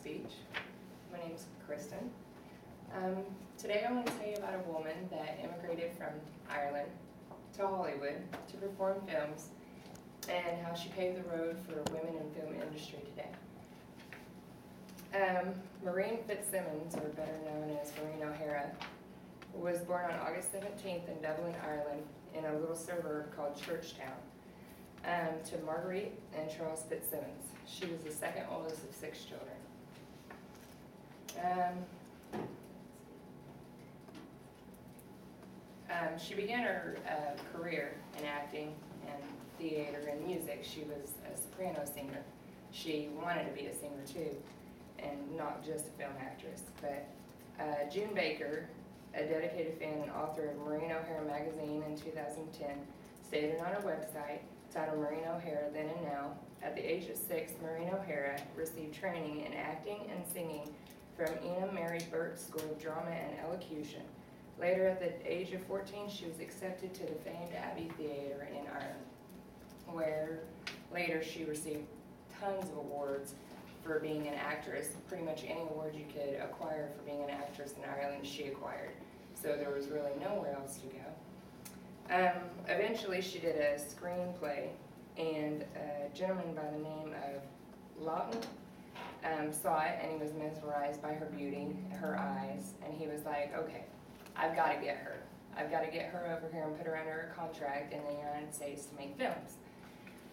Backstage. My name's Kristen. Today I'm going to tell you about a woman that immigrated from Ireland to Hollywood to perform films and how she paved the road for women in film industry today. Maureen Fitzsimmons, or better known as Maureen O'Hara, was born on August 17th in Dublin, Ireland, in a little suburb called Churchtown, to Marguerite and Charles Fitzsimmons. She was the second oldest of 6 children. She began her career in acting and theater and music. She was a soprano singer. She wanted to be a singer too, and not just a film actress. But June Baker, a dedicated fan and author of Maureen O'Hara magazine in 2010, stated on her website, titled Maureen O'Hara Then and Now, at the age of 6, Maureen O'Hara received training in acting and singing from Ina Mary Burke School of Drama and Elocution. Later, at the age of 14, she was accepted to the famed Abbey Theatre in Ireland, where later she received tons of awards for being an actress. Pretty much any award you could acquire for being an actress in Ireland, she acquired. So there was really nowhere else to go. Eventually, she did a screenplay, and a gentleman by the name of Lawton saw it, and he was mesmerized by her beauty, her eyes, and he was like, okay, I've got to get her. I've got to get her over here and put her under a contract in the United States to make films.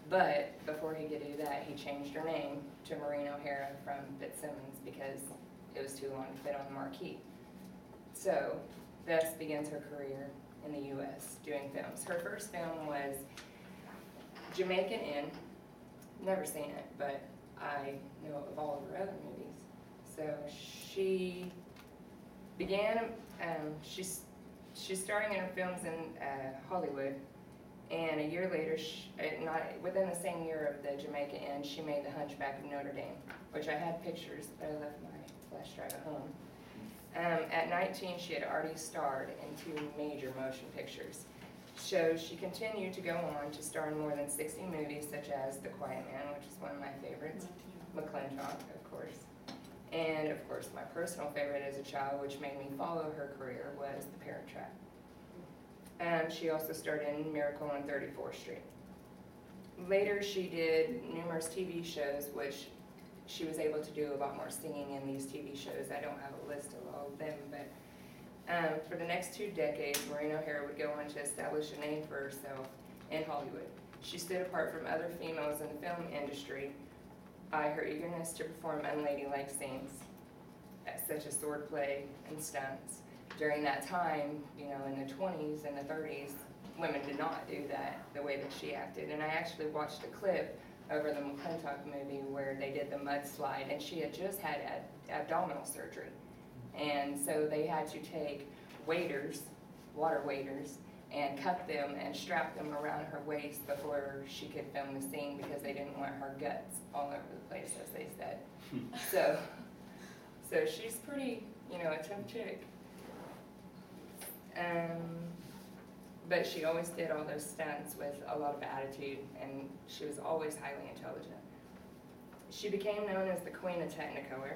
But before he could do that, he changed her name to Maureen O'Hara from Fitzsimmons because it was too long to fit on the marquee. So thus begins her career in the U.S. doing films. Her first film was Jamaican Inn. Never seen it, but I know of all of her other movies. So she began, she's starring in her films in Hollywood, and a year later, within the same year of the Jamaica Inn, she made The Hunchback of Notre Dame, which I had pictures, but I left my flash drive at home. At 19, she had already starred in 2 major motion pictures. So she continued to go on to star in more than 60 movies, such as The Quiet Man, which is one of my favorites, McClintock, of course. And of course, my personal favorite as a child, which made me follow her career, was The Parent Trap. She also starred in Miracle on 34th Street. Later, she did numerous TV shows, which she was able to do a lot more singing in these TV shows. I don't have a list of all of them, but for the next 2 decades, Maureen O'Hara would go on to establish a name for herself in Hollywood. She stood apart from other females in the film industry by her eagerness to perform unladylike scenes, such as swordplay and stunts. During that time, you know, in the 20s and the 30s, women did not do that the way that she acted. And I actually watched a clip over the McClintock movie where they did the mudslide, and she had just had abdominal surgery. And so they had to take waders, water waders, and cut them and strap them around her waist before she could film the scene because they didn't want her guts all over the place, as they said. So she's pretty, you know, a tough chick. But she always did all those stunts with a lot of attitude, and she was always highly intelligent. She became known as the Queen of Technicolor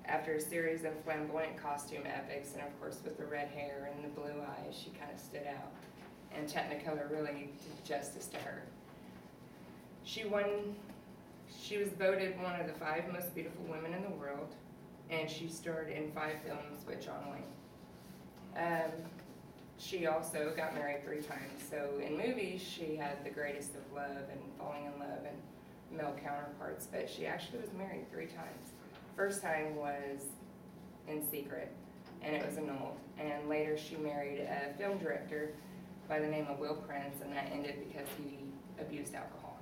after a series of flamboyant costume epics, and of course with the red hair and the blue eyes, she kind of stood out, and Technicolor really did justice to her. She was voted one of the 5 most beautiful women in the world, and she starred in 5 films with John Wayne. She also got married 3 times. So in movies, she had The Greatest of Love and Falling in Love and male counterparts, but she actually was married 3 times. First time was in secret, and it was annulled. And later she married a film director by the name of Will Prince, and that ended because he abused alcohol.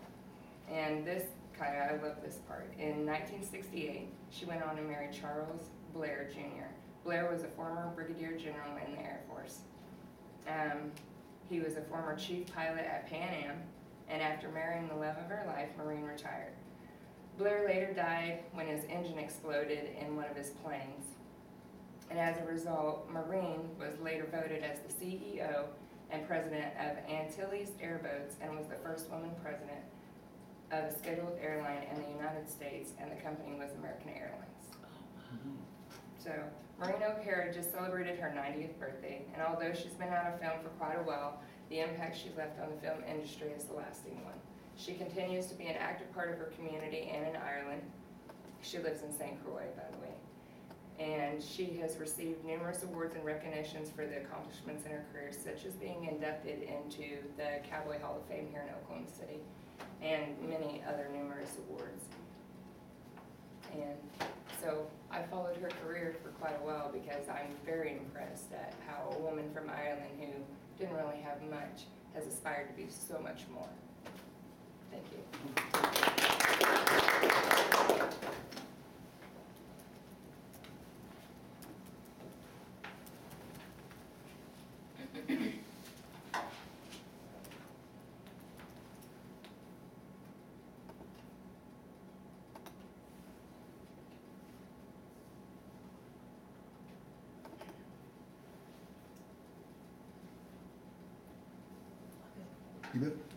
And this, I love this part. In 1968, she went on to marry Charles Blair Jr. Blair was a former brigadier general in the Air Force. He was a former chief pilot at Pan Am, and after marrying the love of her life, Maureen retired. Blair later died when his engine exploded in one of his planes. And as a result, Maureen was later voted as the CEO and president of Antilles Airboats and was the first woman president of a scheduled airline in the United States, and the company was American Airlines. So, Maureen O'Hara just celebrated her 90th birthday, and although she's been out of film for quite a while, the impact she left on the film industry is a lasting one. She continues to be an active part of her community and in Ireland. She lives in St. Croix, by the way. And she has received numerous awards and recognitions for the accomplishments in her career, such as being inducted into the Cowboy Hall of Fame here in Oklahoma City, and many other numerous awards. And so I followed her career for quite a while because I'm very impressed at how a woman from Ireland who didn't really have much has aspired to be so much more. Thank you. You bet.